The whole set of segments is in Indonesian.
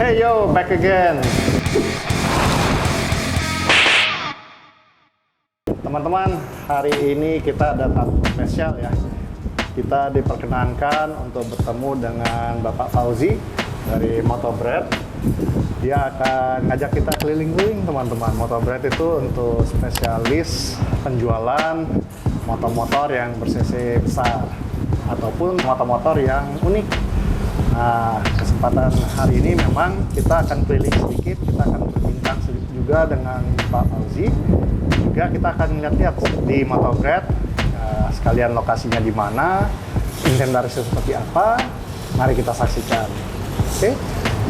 Hey yo, back again. Teman-teman, hari ini kita ada tamu spesial ya. Kita diperkenankan untuk bertemu dengan Bapak Fauzi dari Motobread. Dia akan ngajak kita keliling-keliling teman-teman. Motobread itu untuk spesialis penjualan motor-motor yang ber-cc besar ataupun motor-motor yang unik. Nah, kesempatan hari ini memang kita akan keliling sedikit, kita akan berbincang juga dengan Pak Fauzi. Juga kita akan lihat-lihat di Motobread, sekalian lokasinya di mana, inventarisnya seperti apa. Mari kita saksikan. Oke,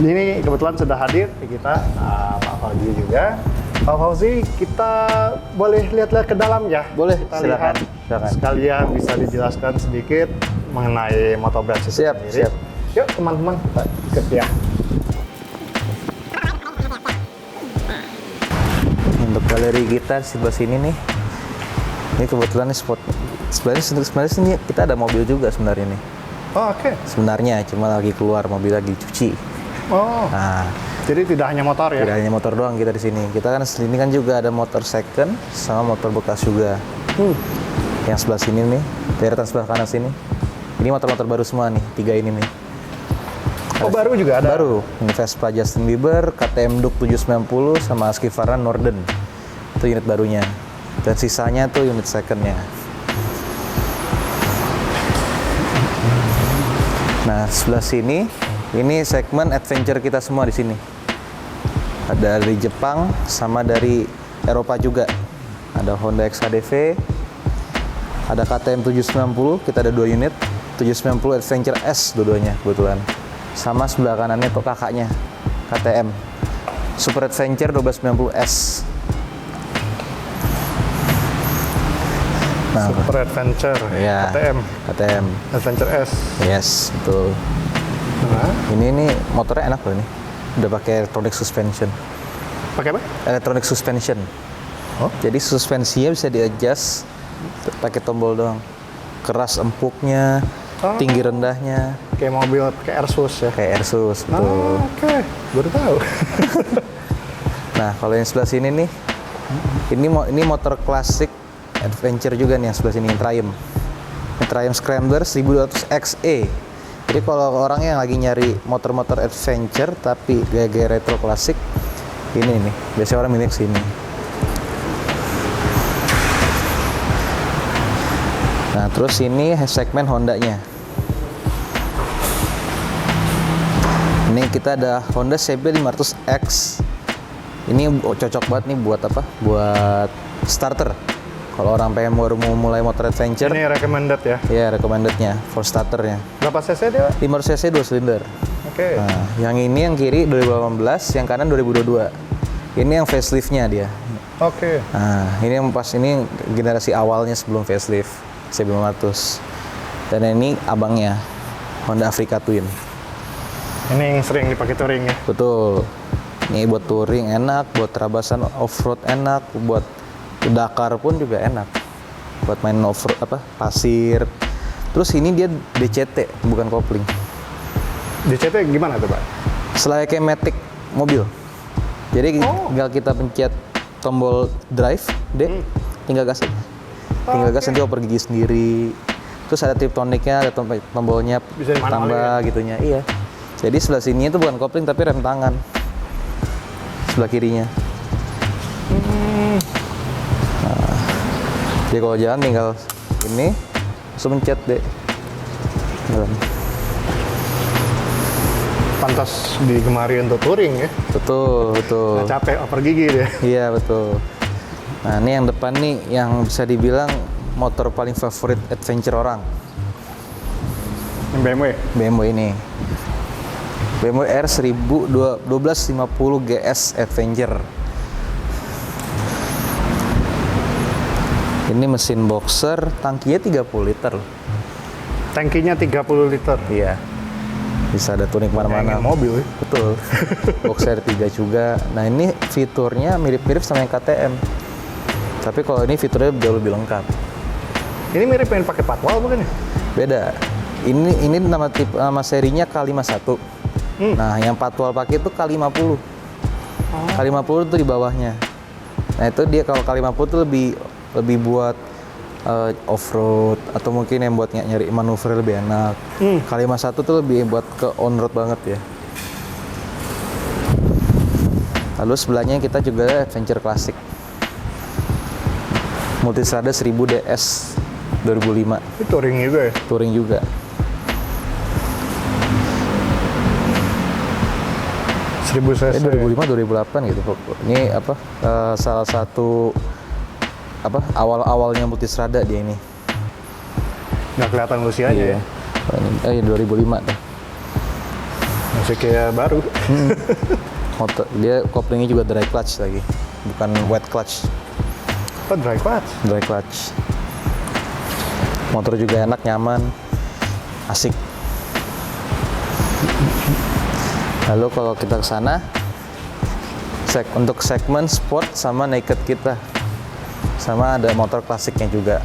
ini kebetulan sudah hadir di kita Pak Fauzi juga. Pak Fauzi, kita boleh lihat-lihat ke dalam ya? Boleh, kita silakan. lihat. Sekalian bisa dijelaskan sedikit mengenai Motobread itu sendiri. Siap. Yuk teman-teman, kita ikut ya. Untuk galeri kita di sebelah sini nih, ini kebetulan nih spot. Sebenarnya sini kita ada mobil juga sebenarnya nih. Oh, oke. Sebenarnya cuma lagi keluar, mobil lagi cuci. Oh, Nah, jadi tidak hanya motor ya? tidak hanya motor doang kita di sini. Kita kan sini kan juga ada motor second sama motor bekas juga. Yang sebelah sini nih, deretan sebelah kanan sini. Ini motor-motor baru semua nih, 3 ini nih. Oh, baru juga ada? Baru. Ini Vespa Justin Bieber, KTM Duke 790, sama Husqvarna Norden. Itu unit barunya. Dan sisanya tuh unit secondnya. Nah, sebelah sini, ini segmen adventure kita semua di sini. Ada dari Jepang, sama dari Eropa juga. Ada Honda XHDV, ada KTM 790, kita ada 2 unit. 790 Adventure S dua-duanya kebetulan. Sama sebelah kanannya tuh kakaknya, KTM Super Adventure 1290S. Nah, Super Adventure, ya, KTM Adventure S. Yes, betul. Nah, Ini motornya enak loh nih. Udah pakai electronic suspension. pakai apa? Electronic suspension. Oh? Jadi suspensinya bisa di-adjust pakai tombol doang. Keras empuknya, tinggi rendahnya. Kayak mobil, kayak Airsus ya? Kayak Airsus, betul. Oh, oke. Baru tahu. Nah, kalau yang sebelah sini nih, ini motor klasik adventure juga nih yang sebelah sini, Triumph. Ini Triumph Scrambler 1200 XE. Jadi kalau orang yang lagi nyari motor-motor adventure tapi gaya-gaya retro klasik, ini nih, biasanya orang milik sini. Nah, terus ini segmen Hondanya. Ini kita ada Honda CB500X. Ini cocok banget nih buat apa? Buat starter. Kalau orang pengen baru mau mulai motor adventure. Ini recommended ya? Ya, recommendednya for starternya. Berapa cc dia? 500 cc 2 silinder. Oke. Nah, yang ini yang kiri 2018, yang kanan 2022. Ini yang faceliftnya dia. Oke. Nah, ini yang pas ini generasi awalnya sebelum facelift CB500. Dan ini abangnya Honda Africa Twin. Ini yang sering dipakai touring ya? Betul. Ini buat touring enak, buat terabasan off-road enak, buat Dakar pun juga enak. Buat main off-road pasir. Terus ini dia DCT, bukan kopling. DCT gimana tuh, Pak? Selayaknya Matic mobil. Jadi tinggal kita pencet tombol drive, tinggal gas aja. Tinggal gas nanti oper gigi sendiri. Terus ada triptoniknya, ada tombolnya Bisa dimanualin tambah ya? gitunya. Iya. Jadi sebelah sini itu bukan kopling tapi rem tangan. Sebelah kirinya. Nah, jadi kalau jalan tinggal ini, langsung pencet deh. Jalan. Pantas digemari untuk touring ya? Betul, betul. Nggak capek oper gigi dia. Iya, betul. Nah, ini yang depan nih yang bisa dibilang motor paling favorit adventure orang. Yang BMW? BMW ini. BMW R 1250 GS Adventure. Ini mesin boxer, tangkinya 30 liter. Tangkinya 30 liter. Iya. Bisa ada tuning kemana-mana. Pengen mobil ya? Betul. Boxer 3 juga. Nah, ini fiturnya mirip-mirip sama yang KTM. Tapi kalau ini fiturnya jauh lebih lengkap. Ini mirip yang pakai patwal bukan ya? Beda. Ini nama serinya K51. Nah, yang patwal pakai itu K50. K50 itu di bawahnya. Nah, itu dia kalau K50 itu lebih buat off-road atau mungkin yang buat nyari manuver lebih enak. K51 tuh lebih buat ke on-road banget ya. Lalu sebelahnya kita juga ada Adventure Classic Multistrada 1000 DS 2005. Itu touring juga ya? Touring juga. Seribu cc. 2005 2008 gitu. Ini apa salah satu apa awal-awalnya Multistrada dia ini. Nggak kelihatan usianya ya? Iya 2005 tuh. Masih kayak baru. Motor dia koplingnya juga dry clutch lagi, bukan wet clutch. Oh, dry clutch? Dry clutch. Motor juga enak, nyaman, asik. Lalu kalau kita ke sana, untuk segmen sport sama naked kita, sama ada motor klasiknya juga.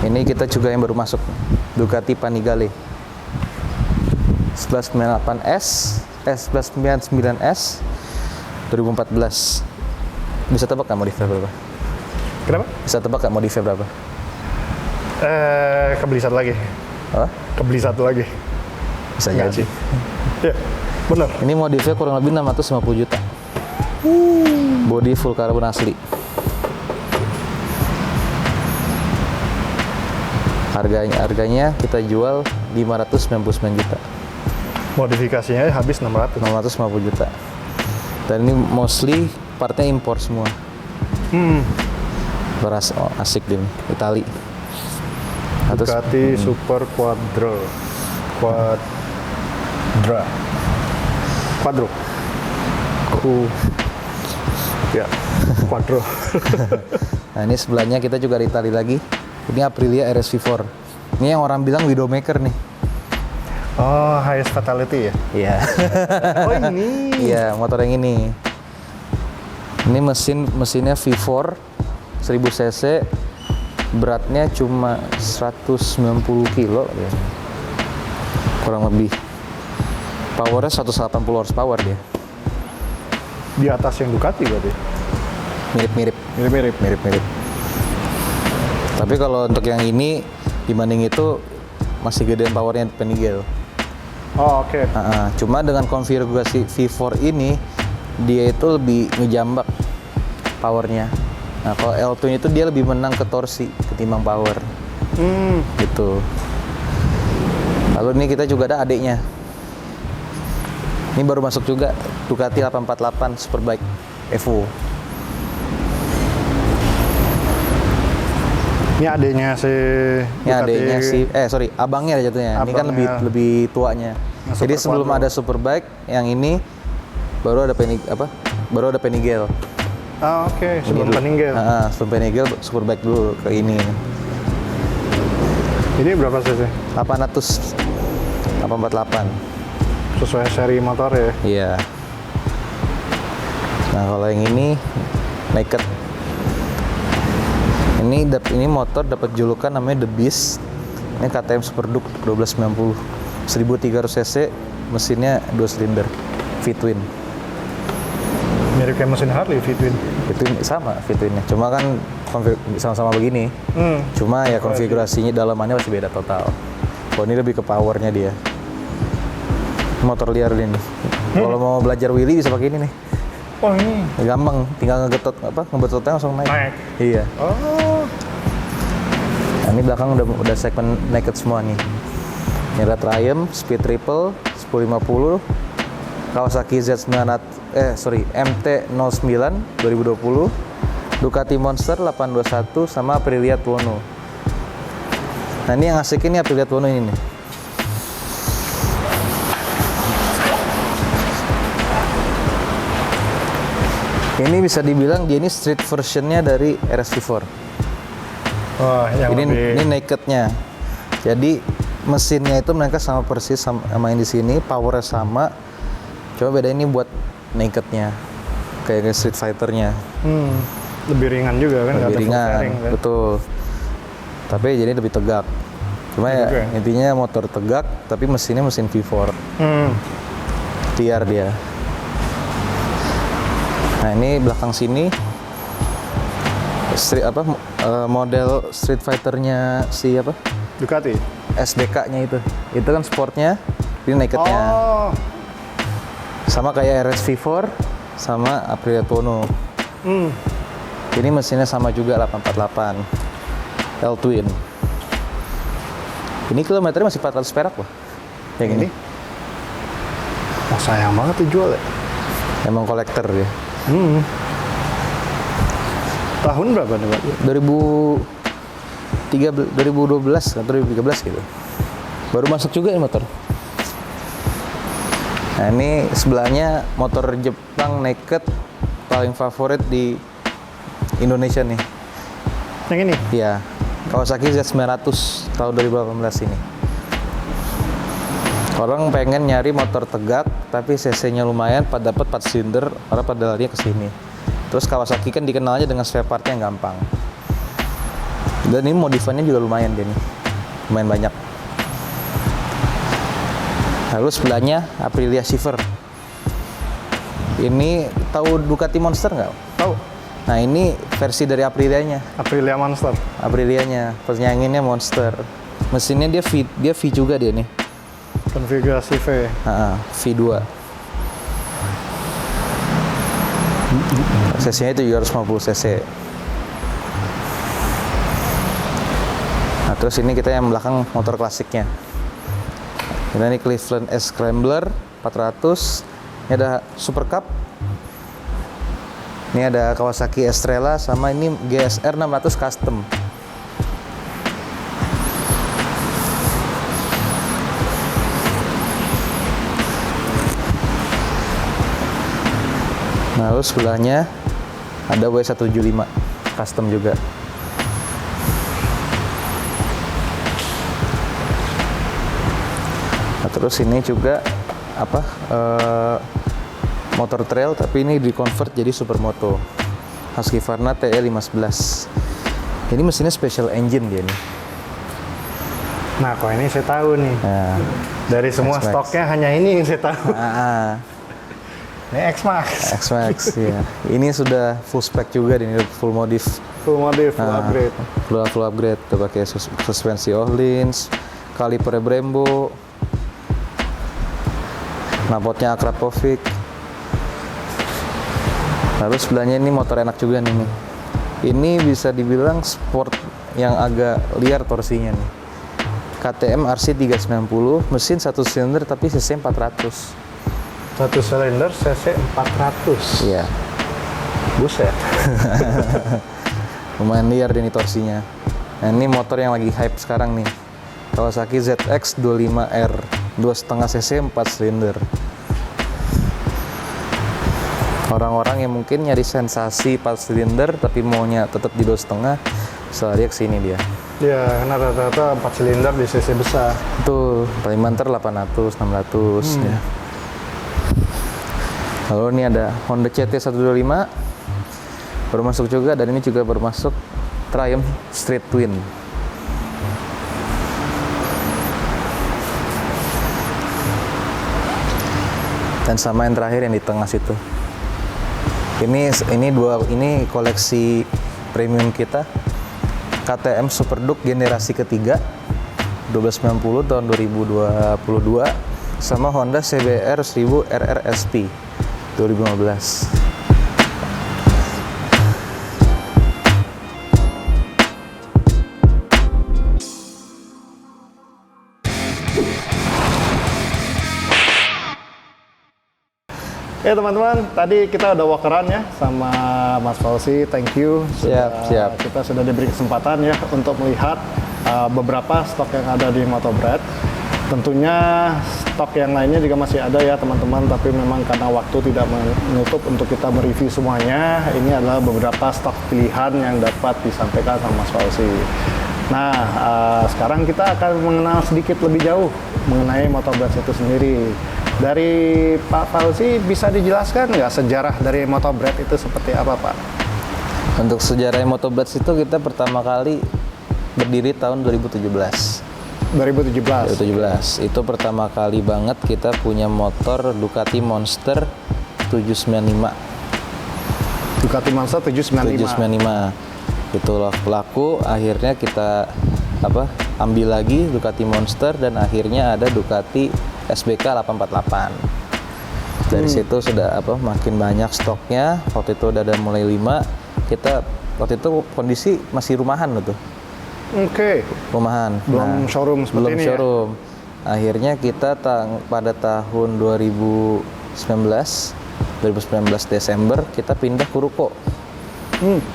Ini kita juga yang baru masuk, Ducati Panigale 1198S, 1199S 2014. Bisa tebak nggak modifnya berapa? Kenapa? Bisa tebak nggak modifnya berapa? Kebeli satu lagi. Apa? Kebeli satu lagi. Bisa Nggak jadi. sih? Ya, bener. Ini modifnya kurang lebih 650 juta. Body full karbon asli. Harganya kita jual 599 juta. Modifikasinya habis 600. 650 juta. Dan ini mostly partnya impor semua. Beras asik deh, Itali. Ducati Super Quadro. Ya, Quadro. Nah, ini sebelahnya kita juga ada Itali lagi. Ini Aprilia RSV4. Ini yang orang bilang Widowmaker nih. Oh, highest fatality ya? Iya. Oh, ini. Iya, motor yang ini. Ini mesinnya V4 1000 cc. Beratnya cuma 190 kilo ya. Kurang lebih. Powernya 180 horsepower dia. Di atas yang Ducati berarti? Mirip-mirip. Mirip-mirip. Tapi kalau untuk yang ini dibanding itu masih gedean powernya Panigale. Oh, oke. Cuma dengan konfigurasi V4 ini dia itu lebih ngejambak powernya. Nah, kalau L2 itu dia lebih menang ke torsi ketimbang power. Gitu. Lalu ini kita juga ada adiknya. Ini baru masuk juga Ducati 848 Superbike Evo. Ini adanya si Ini adiknya abangnya jatuhnya. Ini kan lebih tuanya. Jadi sebelum ada Superbike, yang ini baru ada Panigale. Ah, oke. Sebelum Panigale. Sebelum Panigale Superbike dulu ke ini. Ini berapa cc? 848. Sesuai seri motor ya? Iya. Nah, kalau yang ini naked. Ini motor dapat julukan namanya The Beast. Ini KTM Superduke 1290. 1300 cc, mesinnya 2 silinder V-twin. Mirip kayak mesin Harley V-twin. V-twin sama V-twinnya. Cuma kan sama-sama begini. Cuma ya konfigurasinya dalamannya masih beda total. Kalau ini lebih ke powernya dia. Motor liar ini. Kalau mau belajar wheelie bisa pakai ini nih. Oh, ini Gampang, tinggal ngebetotnya langsung naik. Iya. Oh. Nah, ini belakang udah segmen naked semua nih. Ini ada Triumph, Speed Triple 1050, Kawasaki MT-09 2020, Ducati Monster 821 sama Aprilia Tuono. Nah, ini yang asik ini Aprilia Tuono ini nih. Ini bisa dibilang dia ini street versionnya dari RSV4. Oh, yang Ini nakednya. Jadi mesinnya itu mereka sama persis sama yang di sini, powernya sama. Coba beda ini buat nakednya, kayak Street Fighter-nya. Lebih ringan juga kan? Lebih nggak ada ringan, full fairing, kan? betul. Tapi jadi lebih tegak. Cuma ya Oke. intinya motor tegak, tapi mesinnya mesin V4. Liar dia. Nah ini belakang sini model Street Fighter-nya si apa? Ducati. SDK-nya itu kan sportnya, ini nakednya. Oh. Sama kayak RS V4 sama Aprilia Tuono. Ini mesinnya sama juga 848 L Twin. Ini kilometernya masih 400 perak loh. Yang ini. Oh, sayang banget dijual ya. Emang kolektor ya. Tahun berapa nih, Pak? 2012 atau 2013 gitu. Baru masuk juga ini motor. Nah ini sebelahnya motor Jepang naked paling favorit di Indonesia nih. Yang ini? Ya, Kawasaki Z900 tahun 2018 ini. Orang pengen nyari motor tegak tapi cc-nya lumayan, dapat 4 silinder, orang pada larinya ke sini. Terus Kawasaki kan dikenalnya dengan spare part-nya yang gampang. Dan ini modifannya juga lumayan dia nih. Lumayan banyak. Lalu sebelahnya Aprilia Shiver. Ini tahu Ducati Monster nggak? Tahu. Nah ini versi dari Aprilia-nya. Aprilia Monster. Aprilianya, penyanginnya Monster. Mesinnya dia V juga dia nih. Konfigurasi V. V2. cc-nya itu 250 cc. Nah, terus ini kita yang belakang motor klasiknya. Ini Cleveland S Scrambler 400. Ini ada Super Cup. Ini ada Kawasaki Estrella sama ini GSR 600 Custom. Nah, lalu sebelahnya ada W175 Custom juga. Nah, terus ini juga motor trail tapi ini di convert jadi supermoto Husqvarna TE511. Ini mesinnya special engine dia nih. Nah, kok ini saya tahu nih. Nah, Dari semua X-Max. stoknya hanya ini yang saya tahu. Ini X-Max. X-Max ya. Ini sudah full spec juga ini full modif. Full modif, full Nah, upgrade. Full upgrade. Tuh pakai suspensi Öhlins, kalipernya Brembo. Knalpotnya Akrapovic. Lalu sebelahnya ini motor enak juga nih. Ini bisa dibilang sport yang agak liar torsinya nih. KTM RC 390, mesin 1 silinder tapi cc 400. 1 silinder cc 400. Iya. Buset. Lumayan liar ini torsinya. Nah, ini motor yang lagi hype sekarang nih. Kawasaki ZX25R 2,5 cc 4 silinder. Orang-orang yang mungkin nyari sensasi 4 silinder tapi maunya tetap di 2,5, selalu kesini dia. Ya, karena rata-rata 4 silinder di cc besar. Tuh, paling banter 800, 600 ya. Lalu ini ada Honda CT125 baru masuk juga, dan ini juga baru masuk Triumph Street Twin. Dan sama yang terakhir yang di tengah situ. Ini koleksi premium kita. KTM Super Duke generasi ketiga 1290 tahun 2022 sama Honda CBR 1000 RRSP 2015. Ya teman-teman, tadi kita udah walkeran ya sama Mas Fauzi, thank you. Siap. Kita sudah diberi kesempatan ya untuk melihat beberapa stok yang ada di Motobread. Tentunya stok yang lainnya juga masih ada ya teman-teman, tapi memang karena waktu tidak menutup untuk kita mereview semuanya, ini adalah beberapa stok pilihan yang dapat disampaikan sama Mas Fauzi. Nah, sekarang kita akan mengenal sedikit lebih jauh mengenai Motobread itu sendiri. Dari Pak Fauzi, bisa dijelaskan nggak sejarah dari Motobread itu seperti apa, Pak? Untuk sejarah Motobread itu kita pertama kali berdiri tahun 2017. 2017. 2017. Itu pertama kali banget kita punya motor Ducati Monster 795. Ducati Monster 795. 795. Itu laku, akhirnya kita ambil lagi Ducati Monster dan akhirnya ada Ducati SBK 848. Dari situ sudah makin banyak stoknya. Waktu itu udah ada mulai 5. Kita waktu itu kondisi masih rumahan loh tuh. Oke. Rumahan. Belum showroom seperti belum ini showroom. Akhirnya kita pada tahun 2019 Desember kita pindah ke ruko.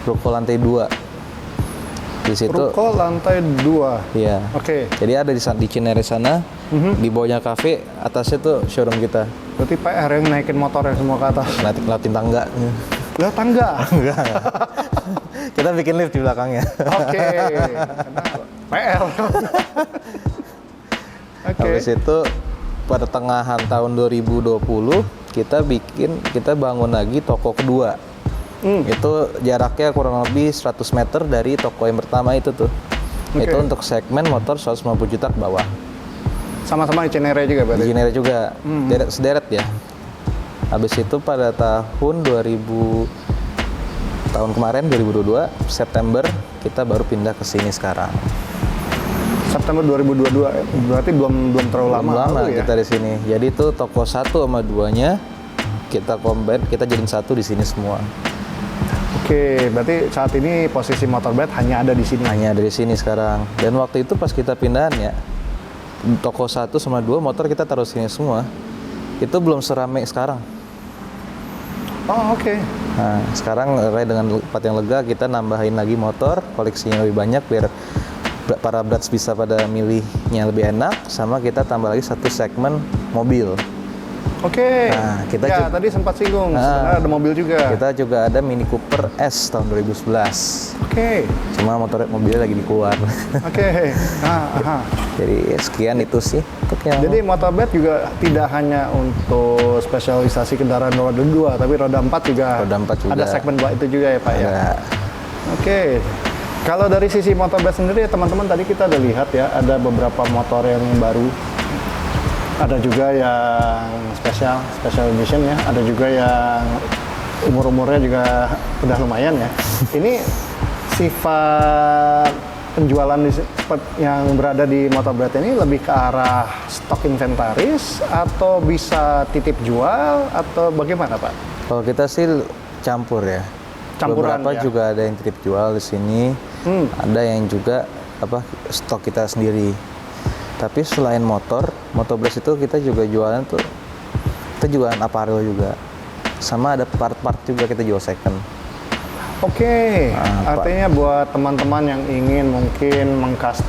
Ruko lantai 2. Di situ. Ruko lantai 2. Iya. Oke. Jadi ada di Cinere sana, di bawahnya kafe, atasnya tuh showroom kita. Berarti PR yang naikin motornya semua ke atas. Ngeliatin tangga. Lah tangga. Enggak. Kita bikin lift di belakangnya. Oke. PR. Oke. Habis itu pada tengahan tahun 2020 kita bangun lagi toko kedua. Itu jaraknya kurang lebih 100 meter dari toko yang pertama itu tuh. Oke. Itu untuk segmen motor 150 juta ke bawah. Sama-sama di Cinere juga berarti. Di Cinere juga. Sederet ya. Habis itu pada tahun kemarin 2022 September kita baru pindah ke sini sekarang. September 2022 berarti belum terlalu lama ya? Kita di sini. Jadi itu toko 1 sama 2-nya kita combine, kita jadiin satu di sini semua. Oke, berarti saat ini posisi Motorbed hanya ada di sini. Hanya dari sini sekarang. Dan waktu itu pas kita pindahan ya, toko 1 sama 2 motor kita taruh sini semua. Itu belum seramai sekarang. Oh, oke. Nah, sekarang dengan tempat yang lega kita nambahin lagi motor, koleksinya lebih banyak biar para brats bisa pada milihnya lebih enak, sama kita tambah lagi satu segmen mobil. Oke. Nah, kita ya, tadi sempat singgung, sebenarnya ada mobil juga. Kita juga ada Mini Cooper S tahun 2011. Oke. Cuma mobilnya lagi dikeluar. Oke. Jadi sekian itu sih untuk yang. Jadi Motorbed juga tidak hanya untuk spesialisasi kendaraan roda 2, tapi roda 4 juga. Roda 4 juga. Ada segmen buat itu juga ya Pak ya. Ada. Oke. Kalau dari sisi Motorbed sendiri ya teman-teman, tadi kita udah lihat ya ada beberapa motor yang baru. Ada juga yang special edition ya. Ada juga yang umur-umurnya juga udah lumayan ya. Ini sifat penjualan yang berada di Motorbed ini lebih ke arah stok inventaris atau bisa titip jual atau bagaimana Pak? Kalau kita sih campur ya. Campuran beberapa ya? juga ada yang titip jual di sini. Ada yang juga stok kita sendiri. Tapi selain Motorbed itu kita juga jualan tuh. Kita jualan apparel juga. Sama ada part-part juga kita jual second. Oke, artinya buat teman-teman yang ingin mungkin enggak.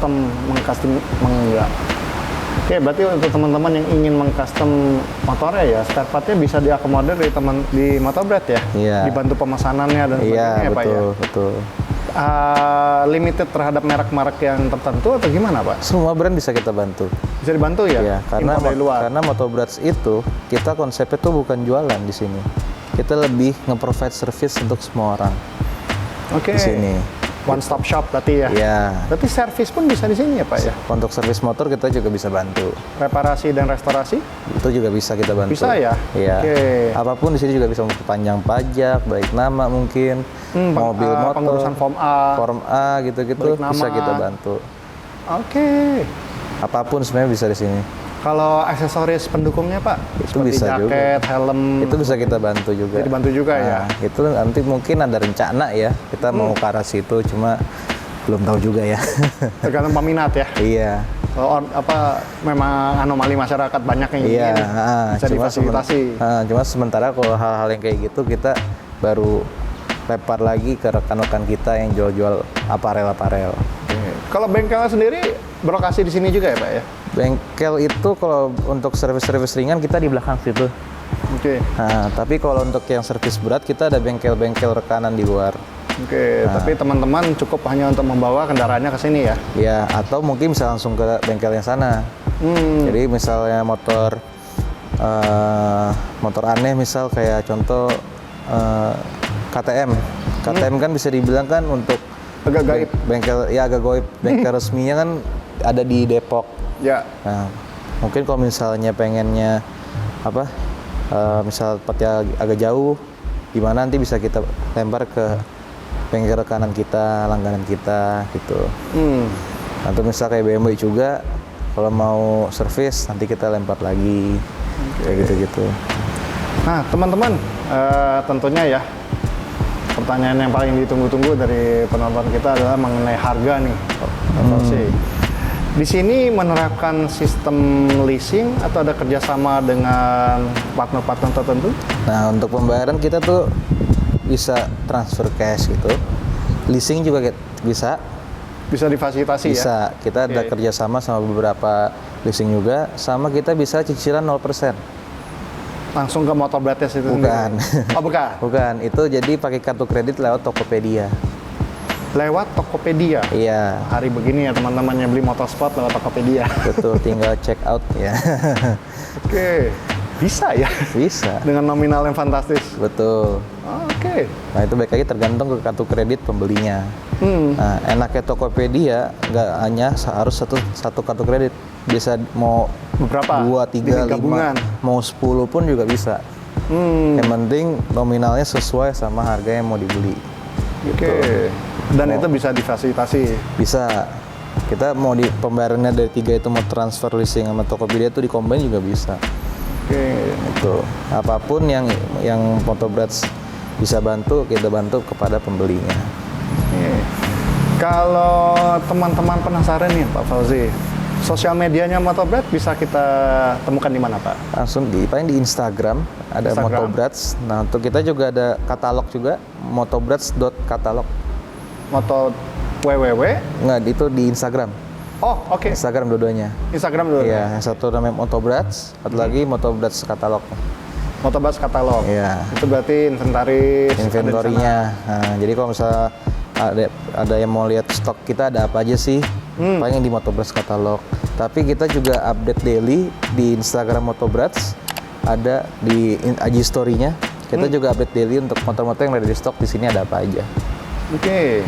Oke, berarti untuk teman-teman yang ingin mengcustom motornya ya, spare part-nya bisa diakomodir di Motorbed ya? Iya. Dibantu pemesanannya dan sebagainya ya, Pak ya? Betul. Limited terhadap merek-merek yang tertentu atau gimana Pak? Semua brand bisa kita bantu. Bisa dibantu ya? Iya, karena Impor dari luar? karena Motobrats itu kita konsepnya tuh bukan jualan di sini. Kita lebih nge-provide service untuk semua orang. Oke. Di sini. One stop shop berarti ya? Iya. Berarti servis pun bisa di sini ya Pak ya? Untuk servis motor kita juga bisa bantu. Reparasi dan restorasi? Itu juga bisa kita bantu. Bisa ya? Iya. Oke. Apapun di sini juga bisa memperpanjang pajak, baik nama mungkin, mobil motor, pengurusan form A gitu-gitu balik nama. bisa kita bantu. Oke. Apapun sebenarnya bisa di sini. Kalau aksesoris pendukungnya Pak? Itu seperti bisa jaket, juga. helm. Itu bisa kita bantu juga. Bisa dibantu juga ya? Itu nanti mungkin ada rencana ya. Kita mau ke arah situ, cuma belum tahu juga ya. Tergantung peminat ya? Iya. Kalau memang anomali masyarakat banyak yang ingin bisa difasilitasi. Cuma sementara kalau hal-hal yang kayak gitu kita baru lempar lagi ke rekan-rekan kita yang jual-jual aparel-aparel. Kalau bengkelnya sendiri berlokasi di sini juga ya Pak ya? Bengkel itu kalau untuk servis-servis ringan kita di belakang situ. Oke. Nah, tapi kalau untuk yang servis berat kita ada bengkel-bengkel rekanan di luar. Oke, tapi teman-teman cukup hanya untuk membawa kendaraannya ke sini ya? Ya, atau mungkin bisa langsung ke bengkel yang sana. Jadi misalnya motor aneh, misal kayak contoh KTM. KTM kan bisa dibilang kan untuk agak gaib. Bengkel ya agak gaib. Bengkel resminya kan ada di Depok. Ya. Nah, mungkin kalau misalnya pengennya apa, misal tempatnya agak jauh, gimana nanti bisa kita lempar ke bengkel rekanan kita, langganan kita gitu. Atau misal kayak BMW juga, kalau mau servis nanti kita lempar lagi, kayak gitu-gitu. Nah, teman-teman, tentunya ya pertanyaan yang paling ditunggu-tunggu dari penonton kita adalah mengenai harga nih, Pak Fauzi. Di sini menerapkan sistem leasing atau ada kerjasama dengan partner-partner tertentu? Nah, untuk pembayaran kita tuh bisa transfer cash gitu. Leasing juga bisa. Bisa difasilitasi ya? Bisa. Kita ada kerjasama sama beberapa leasing juga. Sama kita bisa cicilan 0%. Langsung ke motor Brates itu Bukan. sendiri? Oh, bukan? Bukan. Itu jadi pakai kartu kredit lewat Tokopedia. Lewat Tokopedia? Iya. Hari begini ya teman-teman yang beli motorsport lewat Tokopedia. Betul, tinggal check out ya. Oke. Bisa ya? Bisa. Dengan nominal yang fantastis? Betul. Oke. Nah, itu baik lagi tergantung ke kartu kredit pembelinya. Nah, enaknya Tokopedia nggak hanya harus satu kartu kredit, bisa mau Beberapa? 2, 3, 5, gabungan? mau 10 pun juga bisa. Yang penting nominalnya sesuai sama harga yang mau dibeli. Oke. Dan itu bisa difasilitasi? Bisa. Kita mau di pembayarannya dari 3 itu mau transfer leasing sama Tokopedia itu di combine juga bisa. Oke. Itu apapun yang Motobrats bisa bantu, kita bantu kepada pembelinya. Oke. Kalau teman-teman penasaran nih Pak Fauzi, sosial medianya Motobrats bisa kita temukan di mana Pak? Langsung paling di Instagram ada Motobrats. Nah, untuk kita juga ada katalog juga, motobrats.katalog. Moto www? Enggak, itu di Instagram. Oh, oke. Instagram dua-duanya. Instagram dulu. Iya, yang satu namanya Motobrats, satu lagi Motobrats katalog. Motobrats katalog. Iya. Itu berarti inventaris. Inventory-nya. Nah, jadi kalau misalnya ada yang mau lihat stok kita ada apa aja sih, paling di Motobrats katalog. Tapi kita juga update daily di Instagram Motobrats, ada di IG story-nya. Kita juga update daily untuk motor-motor yang ada di stok di sini ada apa aja. Oke.